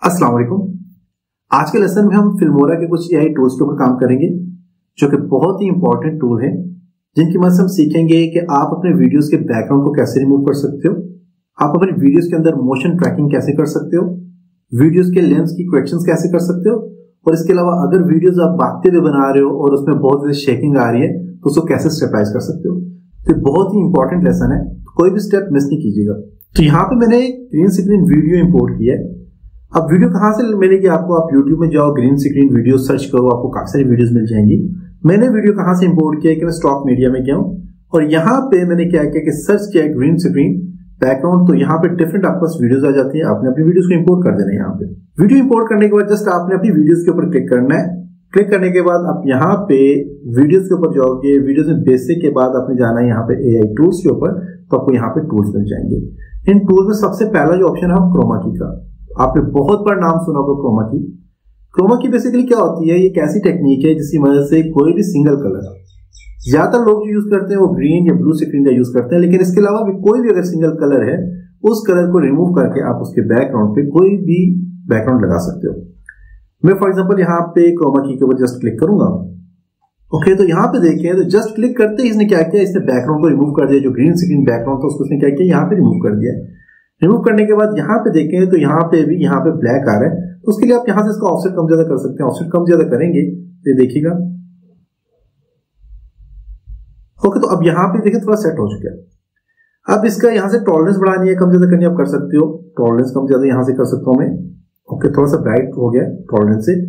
अस्सलाम वालेकुम। आज के लेसन में हम फिल्मोरा के कुछ एआई टूल्स के ऊपर काम करेंगे जो कि बहुत ही इंपॉर्टेंट टूल है, जिनकी मदद से हम सीखेंगे कि आप अपने वीडियोस के बैकग्राउंड को कैसे रिमूव कर सकते हो, आप अपने वीडियोस के अंदर मोशन ट्रैकिंग कैसे कर सकते हो, वीडियोस के लेंस की करेक्शंस कैसे कर सकते हो, और इसके अलावा अगर वीडियोस आप भागते हुए बना रहे हो और उसमें बहुत ज़्यादा शेकिंग आ रही है तो उसको कैसे स्टेबलाइज कर सकते हो। तो बहुत ही इंपॉर्टेंट लेसन है, कोई भी स्टेप मिस नहीं कीजिएगा। तो यहाँ पे मैंने एक ग्रीन स्क्रीन वीडियो इंपोर्ट किया है। अब वीडियो कहाँ से मिलेगी आपको? आप YouTube में जाओ, ग्रीन स्क्रीन वीडियो सर्च करो, आपको काफी सारी वीडियोस मिल जाएंगी। मैंने वीडियो कहाँ से इंपोर्ट किया कि मैं स्टॉक मीडिया में गया हूँ और यहाँ पे मैंने क्या किया कि सर्च किया ग्रीन स्क्रीन बैकग्राउंड। तो यहाँ पे डिफरेंट आपके पास वीडियोस आ जाती है, आपने अपनी वीडियोस को इंपोर्ट कर देना है। यहाँ पे वीडियो इंपोर्ट करने के बाद जस्ट आपने अपनी वीडियोस के ऊपर क्लिक करना है। क्लिक करने के बाद आप यहाँ पे वीडियोस के ऊपर जाओगे, वीडियोस में बेसिक के बाद आपने जाना है यहाँ पे एआई टूल्स के ऊपर, तो आपको यहाँ पे टूल्स मिल जाएंगे। इन टूल्स में सबसे पहला जो ऑप्शन है क्रोमा की का। आपने बहुत बार नाम सुना होगा क्रोमा की। क्रोमा की बेसिकली क्या होती है? ये एक ऐसी टेक्निक है जिसकी मदद से कोई भी सिंगल कलर, ज्यादातर लोग जो यूज करते हैं वो ग्रीन या ब्लू स्क्रीन का यूज करते हैं, लेकिन इसके अलावा भी कोई भी अगर सिंगल कलर है उस कलर को रिमूव करके आप उसके बैकग्राउंड पे कोई भी बैकग्राउंड लगा सकते हो। मैं फॉर एग्जांपल यहाँ पे क्रोमा की के ऊपर जस्ट क्लिक करूंगा। ओके, तो यहाँ पे देखें तो जस्ट क्लिक करते ही इसने क्या किया, इसने बैकग्राउंड को रिमूव कर दिया। जो ग्रीन स्क्रीन बैकग्राउंड था उसको इसने क्या किया, यहाँ पे रिमूव कर दिया। रिमूव करने के बाद यहाँ पे देखें तो यहाँ पे भी यहाँ पे ब्लैक आ रहा है, तो उसके लिए आप यहाँ से इसका ऑफसेट कम ज्यादा कर सकते हैं। ऑफसेट कम ज्यादा करेंगे तो ये देखिएगा। ओके, तो अब यहाँ पे देखिए थोड़ा सेट हो चुका है। अब इसका यहाँ से टॉलरेंस बढ़ानी है, कम ज्यादा करनी आप कर सकते हो। टॉलरेंस कम ज्यादा यहाँ से कर सकता हूँ मैं। ओके, थोड़ा सा ब्राइट हो गया टॉलरेंस से।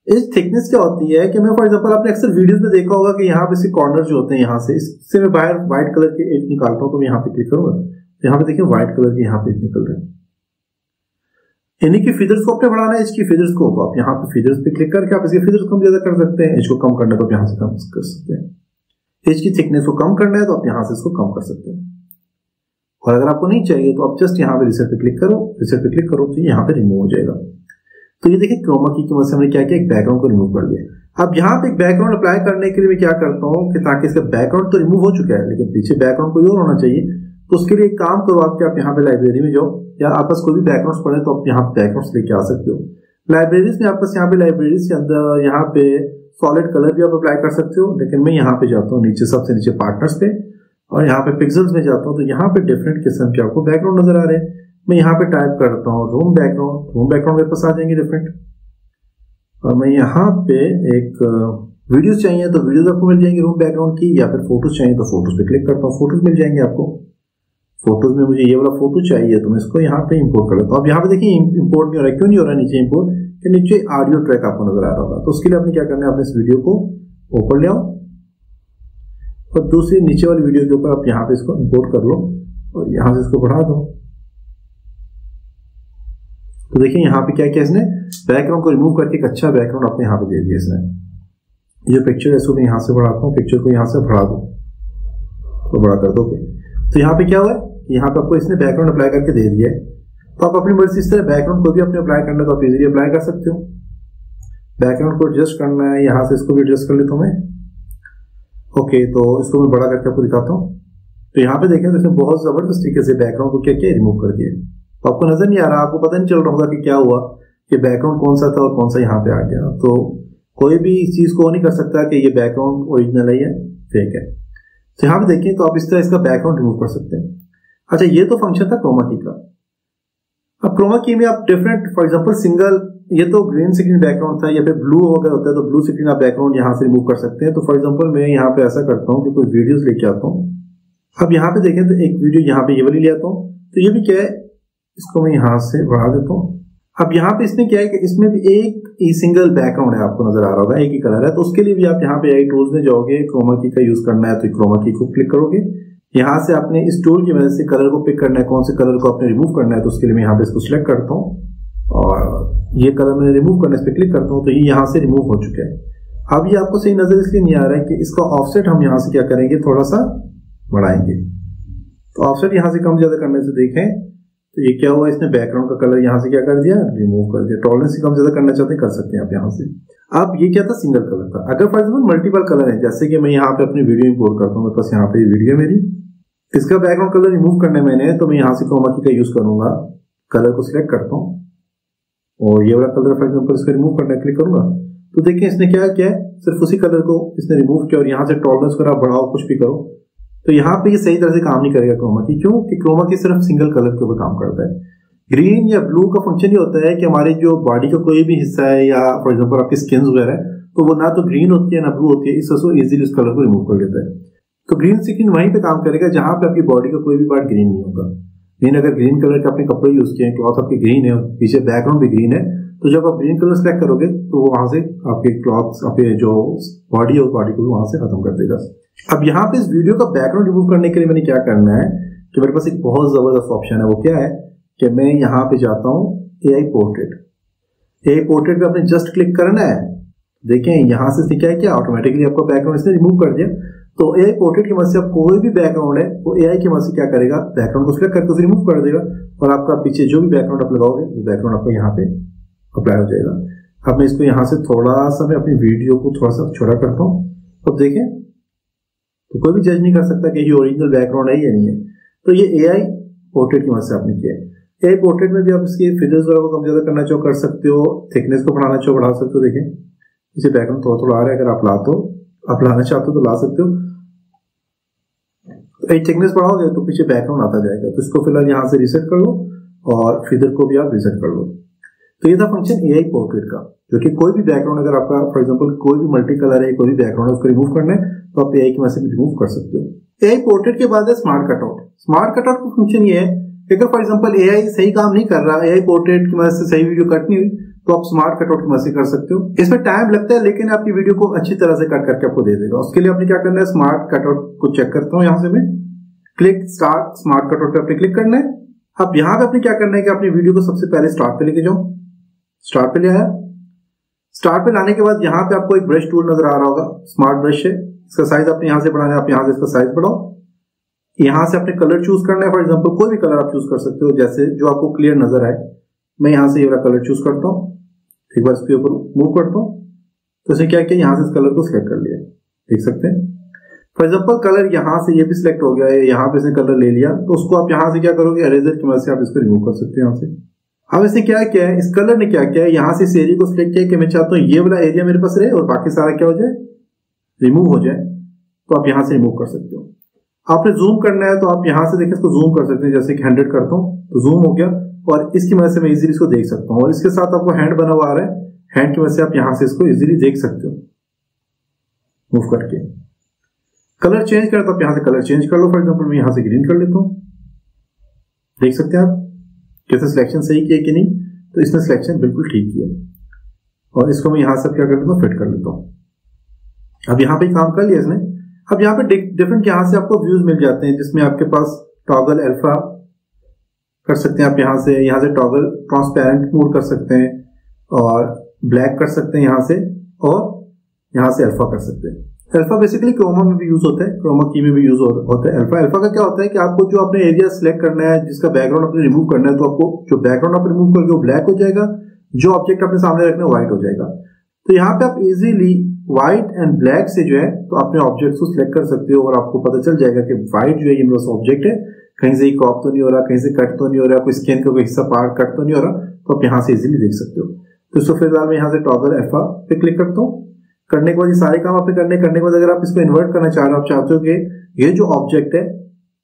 इस थिकनेस क्या होती है कि मैं फॉर एग्जांपल आपने अक्सर वीडियोस में देखा होगा कि यहाँ पे इसके कॉर्नर जो होते हैं, यहाँ से इससे मैं बाहर व्हाइट कलर के एज निकालता हूँ, तो मैं यहाँ पे क्लिक करूंगा। यहाँ पे देखिए व्हाइट कलर के यहाँ पे निकल रहे हैं। इन्हीं की फीचर्स को आपने बढ़ाना है, इसकी फीचर्स को, तो आप यहाँ पे फीचर्स पे क्लिक करके आप इसकी फीचर्स कम ज्यादा कर सकते हैं। इसको कम करना है तो आप यहाँ से कम कर सकते हैं। एज की थिकनेस को कम करना है तो आप यहाँ से इसको कम कर सकते हैं। और अगर आपको नहीं चाहिए तो आप जस्ट यहाँ पे रिसेट पे क्लिक करो, रिसेट पे क्लिक करो तो यहाँ पे रिमूव हो जाएगा। तो ये देखिए क्रोमा की मदद से हमने क्या किया, एक बैकग्राउंड को रिमूव कर दिया। अब यहाँ पे एक बैकग्राउंड अप्लाई करने के लिए मैं क्या करता हूँ कि ताकि इसका बैकग्राउंड तो रिमूव हो चुका है लेकिन पीछे बैकग्राउंड कोई और होना चाहिए, तो उसके लिए एक काम करो आप यहाँ पे लाइब्रेरी में जाओ, या आप पास कोई भी बैकग्राउंड पड़े तो आप यहाँ पे बैकग्राउंड लेके आ सकते हो। लाइब्रेरीज में आप पास यहाँ पे लाइब्रेरीज के अंदर यहाँ पे सॉलिड कलर भी आप अप्लाई कर सकते हो, लेकिन मैं यहाँ पे जाता हूँ नीचे, सबसे नीचे पार्टनर्स पे, और यहाँ पे पिक्सल्स में जाता हूँ तो यहाँ पे डिफरेंट किस्म के आपको बैकग्राउंड नजर आ रहे हैं। मैं यहाँ पे टाइप करता हूँ रूम बैकग्राउंड मेरे पास आ जाएंगे डिफरेंट। और मैं यहाँ पे एक वीडियोस चाहिए तो वीडियोस आपको मिल जाएंगे रूम बैकग्राउंड की, या फिर फोटोज चाहिए तो फोटोज पे क्लिक करता हूँ, फोटोज मिल जाएंगे आपको। फोटोज में मुझे ये वाला फोटो चाहिए तो मैं इसको यहाँ पे इंपोर्ट कर लेता हूँ। अब यहाँ पे देखिए इंपोर्ट नहीं हो रहा है, क्यों नहीं हो रहा है नीचे इंपोर्ट, कि नीचे ऑडियो ट्रैक आपको नजर आ रहा होगा। तो उसके लिए आपने क्या करना है, अपने इस वीडियो को ऊपर ले आओ और दूसरी नीचे वाली वीडियो के ऊपर आप यहाँ पे इसको इंपोर्ट कर लो और यहाँ से इसको बढ़ा दो। तो देखिए यहाँ पे क्या किया इसने, बैकग्राउंड को रिमूव करके एक अच्छा बैकग्राउंड आपने यहाँ पे दे दिया इसने। ये पिक्चर है इसको मैं यहाँ से बढ़ाता हूँ, पिक्चर को यहाँ से बढ़ा दो तो बड़ा कर दोगे। तो यहाँ पे क्या हुआ है, यहाँ पे आपको इसने बैकग्राउंड अप्लाई करके दे दिया है। तो आप अपनी मर्जी से इस तरह बैकग्राउंड को भी अपने अप्लाई करना है तो आप इजीली अप्लाई कर सकते हो। बैकग्राउंड को एडजस्ट करना है, यहाँ से इसको भी एडजस्ट कर लेता हूँ मैं। ओके, तो इसको मैं बड़ा करके आपको दिखाता हूँ। तो यहाँ पे देखें तो इसने बहुत जबरदस्त तरीके से बैकग्राउंड को क्या किया, रिमूव कर दिया। तो आपको नजर नहीं आ रहा, आपको पता नहीं चल रहा होगा कि क्या हुआ, कि बैकग्राउंड कौन सा था और कौन सा यहाँ पे आ गया। तो कोई भी इस चीज को नहीं कर सकता कि ये बैकग्राउंड ओरिजिनल है या फेक है। तो यहाँ पे देखें तो आप इस तरह इसका बैकग्राउंड रिमूव कर सकते हैं। अच्छा, ये तो फंक्शन था क्रोमा की का। अब क्रोमा की में आप डिफरेंट, फॉर एग्जांपल सिंगल, ये तो ग्रीन स्क्रीन बैकग्राउंड था, या फिर ब्लू अगर होता है तो ब्लू स्क्रीन आप बैकग्राउंड यहाँ से रिमूव कर सकते हैं। तो फॉर एग्जांपल मैं यहाँ पे ऐसा करता हूँ कि कोई वीडियोस लेके आता हूँ। अब यहाँ पे देखें तो एक वीडियो यहाँ पे ये वाली ले आता हूँ, तो ये भी क्या है, इसको मैं यहाँ से बढ़ा देता हूँ। अब यहाँ पे इसमें क्या है कि इसमें भी एक ही सिंगल बैकग्राउंड है, आपको नजर आ रहा होगा, एक ही कलर है। तो उसके लिए भी आप यहाँ पे एआई टूल्स में जाओगे, क्रोमा की का यूज करना है तो क्रोमा की को क्लिक करोगे। यहाँ से आपने इस टूल की मदद से कलर को पिक करना है, कौन से कलर को आपने रिमूव करना है। तो उसके लिए मैं यहाँ पे इसको सिलेक्ट करता हूँ और ये कलर मैंने रिमूव करने पे क्लिक करता हूँ तो ये यहाँ से रिमूव हो चुका है। अब ये आपको सही नजर इसलिए नहीं आ रहा है कि इसका ऑफसेट हम यहाँ से क्या करेंगे, थोड़ा सा बढ़ाएंगे। तो ऑफसेट यहाँ से कम ज्यादा करने से देखें तो ये क्या हुआ, इसने बैकग्राउंड का कलर यहाँ से क्या कर दिया, रिमूव कर दिया। टॉलरेंस से कम ज्यादा करना चाहते हैं कर सकते हैं आप यहाँ से। अब ये क्या था, सिंगल कलर था। अगर फॉर एग्जाम्पल मल्टीपल कलर है, जैसे कि मैं यहाँ पे अपनी वीडियो इंपोर्ट करता हूँ, मेरे पास यहाँ पे वीडियो मेरी, इसका बैकग्राउंड कलर रिमूव करने मैंने, तो मैं यहाँ से क्रोमा की का यूज करूंगा, कलर को सिलेक्ट करता हूँ। और ये वाला कलर फॉर एग्जाम्पल इसको रिमूव करना क्लिक करूंगा तो देखिए इसने क्या किया है, सिर्फ उसी कलर को इसने रिमूव किया और यहाँ से टॉलरेंस करा, बढ़ाओ, कुछ भी करो तो यहाँ पे ये सही तरह से काम नहीं करेगा क्रोमा की। क्यों कि क्रोमा की सिर्फ सिंगल कलर के ऊपर काम करता है। ग्रीन या ब्लू का फंक्शन ये होता है कि हमारी जो बॉडी का कोई भी हिस्सा है या फॉर एग्जाम्पल आपकी स्किन वगैरह है तो वो ना तो ग्रीन होती है ना ब्लू होती है, इस वजह से इजीली उस कलर को रिमूव कर लेता है। तो ग्रीन स्क्रीन वहीं पे काम करेगा जहां पे आपकी बॉडी का कोई भी पार्ट ग्रीन नहीं होगा। लेकिन अगर ग्रीन कलर के आपने कपड़े यूज किए हैं, क्लॉथ आपकी ग्रीन है, पीछे बैकग्राउंड भी ग्रीन है, तो जब आप ग्रीन कलर सेलेक्ट करोगे तो वो वहां से आपके क्लॉथ, आपके जो बॉडी है उस बॉडी को भी वहां से खत्म कर देगा। अब यहाँ पे इस वीडियो का बैकग्राउंड रिमूव करने के लिए मैंने क्या करना है कि मेरे पास एक बहुत जबरदस्त ऑप्शन है। वो क्या है कि मैं यहाँ पे जाता हूँ AI पोर्ट्रेट। AI पोर्ट्रेट पे आपने जस्ट क्लिक करना है। देखें यहाँ से क्या है, क्या ऑटोमेटिकली आपका बैकग्राउंड इसने रिमूव कर दिया। तो AI पोर्ट्रेट की मदद से आप कोई भी बैकग्राउंड है वो AI की मदद से क्या करेगा, बैकग्राउंड को सिलेक्ट करके उसे रिमूव कर देगा और आपका पीछे जो भी बैकग्राउंड आप लगाओगे वो बैकग्राउंड आपको यहाँ पे अप्लाई हो जाएगा। अब मैं इसको यहाँ से थोड़ा सा मैं अपनी वीडियो को थोड़ा सा छोटा करता हूँ। अब देखें तो कोई भी जज नहीं कर सकता कि ये ओरिजिनल बैकग्राउंड है या नहीं है। तो ये AI पोर्ट्रेट की मदद से आपने किया है। AI पोर्ट्रेट में भी आप इसकी फिगर्स वगैरह को कम ज्यादा करना चाहो कर सकते हो, थिकनेस को बढ़ाना चाहो बढ़ा सकते हो। देखें इसे बैकग्राउंड थोड़ा थोड़ा आ रहा है, अगर आप लाना चाहते हो तो ला सकते हो। तो एक थिकनेस बढ़ाओगे तो पीछे बैकग्राउंड आता जाएगा। तो इसको फिलहाल यहाँ से रिसेट कर लो और फिगर को भी आप रिसेट कर लो। तो ये था फंक्शन AI पोर्ट्रेट का, जो कि कोई भी बैकग्राउंड अगर आपका फॉर एग्जांपल कोई भी मल्टी कलर है, कोई भी बैकग्राउंड है, उसको रिमूव करना है तो आप AI की मदद से रिमूव कर सकते हो। AI पोर्ट्रेट के बाद है स्मार्ट कटआउट। स्मार्ट कटआउट का फंक्शन ये है कि अगर फॉर एग्जांपल AI सही काम नहीं कर रहा, AI पोर्ट्रेट की मदद से सही वीडियो कट नहीं हुई, तो आप स्मार्ट कटआउट की मदद से कर सकते हो। इसमें टाइम लगता है लेकिन आपकी वीडियो को अच्छी तरह से कट करके आपको दे देगा। उसके लिए आपने क्या करना है, स्मार्ट कटआउट को चेक करता हूँ। यहाँ से मैं क्लिक स्टार्ट स्मार्ट कटआउट पे आपने क्लिक करना है। अब यहाँ पे आपने क्या करना है कि अपनी वीडियो को सबसे पहले स्टार्ट पे लेके जाओ। स्टार्ट पे ले आया। स्टार्ट पे लाने के बाद यहाँ पे आपको एक ब्रश टूल नजर आ रहा होगा, स्मार्ट ब्रश है। इसका साइज आपने यहाँ से बढ़ाना है, आप यहाँ से इसका साइज बढ़ाओ। यहाँ से अपने कलर चूज करना है, फॉर एग्जांपल कोई भी कलर आप चूज कर सकते हो, जैसे जो आपको क्लियर नजर आए। मैं यहाँ से ये वाला कलर चूज करता हूँ, एक बार इसके ऊपर मूव करता हूँ तो इसने क्या किया, यहाँ से इस कलर को सिलेक्ट कर लिया, देख सकते हैं। फॉर एग्जाम्पल कलर यहाँ से ये भी सिलेक्ट हो गया है, यहाँ पे इसने कलर ले लिया, तो उसको आप यहाँ से क्या करोगे, इरेजर की मदद से आप इसको रिमूव कर सकते हो यहाँ से। अब इसने क्या किया है, इस कलर ने क्या किया है, यहाँ से इस एरिया को सिलेक्ट किया कि मैं चाहता हूँ ये वाला एरिया मेरे पास रहे और बाकी सारा क्या हो जाए, रिमूव हो जाए। तो आप यहाँ से रिमूव कर सकते हो। आपने जूम करना है तो आप यहाँ से देखिए इसको जूम कर सकते हैं, जैसे कि 100 करता हूँ तो जूम हो गया और इसकी मदद से मैं इजीली इसको देख सकता हूँ। और इसके साथ आपको हैंड बना हुआ आ रहा है, हैंड की मदद से आप यहाँ से इसको इजीली देख सकते हो मूव करके। कलर चेंज करें तो आप यहाँ से कलर चेंज कर लो। फॉर एग्जाम्पल मैं यहाँ से ग्रीन कर लेता हूँ, देख सकते हैं आप कैसे सिलेक्शन सही किया कि नहीं। तो इसने सिलेक्शन बिल्कुल ठीक किया और इसको मैं यहाँ से क्या कर लेता हूँ, फिट कर लेता हूँ। अब यहाँ पे काम कर लिया इसने। अब यहाँ पे डिफरेंट यहाँ से आपको व्यूज मिल जाते हैं, जिसमें आपके पास टॉगल अल्फा कर सकते हैं आप यहाँ से टॉगल ट्रांसपेरेंट मोड कर सकते हैं और ब्लैक कर सकते हैं यहाँ से, और यहाँ से अल्फा कर सकते हैं। अल्फा बेसिकली क्रोमा में भी यूज होता है, क्रोमा की में भी यूज होता है। अल्फा का क्या होता है कि आपको जो अपने एरिया सिलेक्ट करना है, जिसका बैकग्राउंड आपने रिमूव करना है, तो आपको जो बैकग्राउंड आप रिमूव करके वो ब्लैक हो जाएगा, जो ऑब्जेक्ट अपने सामने रखना है व्हाइट हो जाएगा। तो यहाँ पे आप इजीली व्हाइट एंड ब्लैक से जो है तो अपने ऑब्जेक्ट को सिलेक्ट कर सकते हो और आपको पता चल जाएगा कि व्हाइट जो है ये मेरा ऑब्जेक्ट है, कहीं से क्रॉप तो नहीं हो रहा, कहीं से कट तो नहीं हो रहा, कोई स्किन का कोई हिस्सा पार्ट कट तो नहीं हो रहा, तो आप यहाँ से इजीली देख सकते हो। तो इसको फिलहाल मैं यहाँ से टॉगल अल्फा पे क्लिक करता हूँ। करने के बाद ये सारे काम आपने करने के बाद अगर आप इसको इन्वर्ट करना चाह रहे हो, आप चाहते हो कि ये जो ऑब्जेक्ट है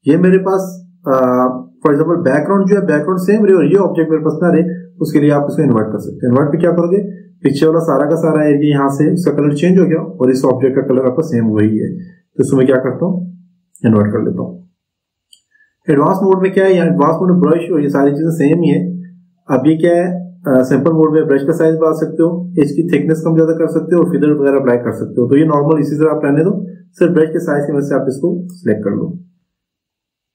ये मेरे पास फॉर एग्जांपल बैकग्राउंड जो है बैकग्राउंड सेम रहे और ये ऑब्जेक्ट मेरे पास ना रहे, उसके लिए आप इसको इन्वर्ट कर सकते हैं। इन्वर्ट पे क्या करोगे, पीछे वाला सारा का सारा एरिया यहाँ से इसका कलर चेंज हो गया और इस ऑब्जेक्ट का कलर आपका सेम वही है। तो इसको मैं क्या करता हूँ, इन्वर्ट कर लेता हूँ। एडवांस मोड में क्या है, यहाँ एडवांस मोड में ब्रश और ये सारी चीजें सेम ही है। अब ये क्या है, सिंपल मोड में ब्रश का साइज बढ़ा सकते हो, एज की थिकनेस कम ज्यादा कर सकते हो और फिदर वगैरह अप्लाई कर सकते हो। तो ये नॉर्मल इसी तरह आप रहने दो, सिर्फ ब्रश के साइज की वजह से आप इसको सिलेक्ट कर लो।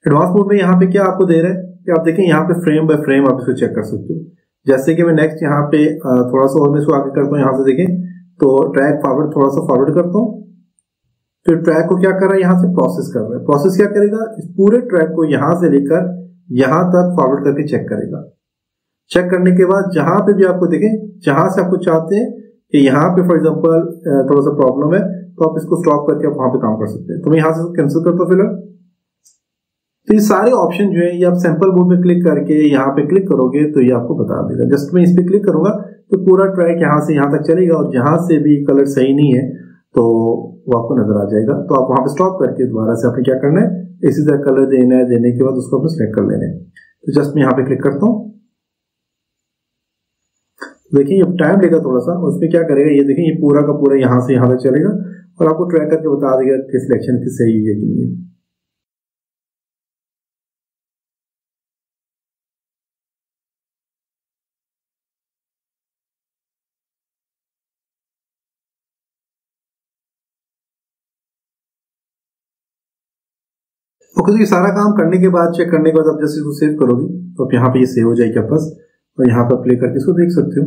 एडवांस मोड में यहाँ पे क्या आपको दे रहा है कि आप देखें यहाँ पे फ्रेम बाय फ्रेम आप इसको चेक कर सकते हो। जैसे कि मैं नेक्स्ट यहाँ पे थोड़ा सा और मैं इसको आगे करता हूँ, यहाँ से देखें तो ट्रैक फॉरवर्ड थोड़ा सा फॉरवर्ड करता हूँ, तो ट्रैक को क्या कर रहा है, यहाँ से प्रोसेस कर रहा है। प्रोसेस क्या करेगा, इस पूरे ट्रैक को यहाँ से लेकर यहाँ तक फॉरवर्ड करके चेक करेगा। चेक करने के बाद जहां पे भी आपको देखें, जहां से आपको चाहते हैं कि यहाँ पे फॉर एग्जांपल थोड़ा सा प्रॉब्लम है, तो आप इसको स्टॉप करके आप वहां पे काम कर सकते हैं। तो मैं यहाँ से कैंसिल करता हूँ फिलहाल। तो ये सारे ऑप्शन जो है ये आप सैंपल मोड में क्लिक करके यहाँ पे क्लिक करोगे तो ये आपको बता देगा। जस्ट मैं इस पे क्लिक करूंगा तो पूरा ट्रैक यहाँ से यहाँ तक चलेगा और जहां से भी कलर सही नहीं है तो वो आपको नजर आ जाएगा। तो आप वहां पे स्टॉप करके दोबारा से आपने क्या करना है, इसी तरह कलर देना है, देने के बाद उसको आपने सिलेक्ट कर लेना है। तो जस्ट मैं यहाँ पे क्लिक करता हूँ। देखिए ये टाइम लेगा थोड़ा सा, उसमें क्या करेगा ये देखिए ये पूरा का पूरा यहाँ से यहाँ तक चलेगा और आपको ट्रैक करके बता देगा कि सिलेक्शन की सही है कि नहीं। ओके, तो ये सारा काम करने के बाद, चेक करने के बाद आप जैसे इसको सेव करोगे तो आप यहाँ पे ये सेव हो जाएगी आपके पास और यहाँ पर प्ले करके इसको देख सकते हो।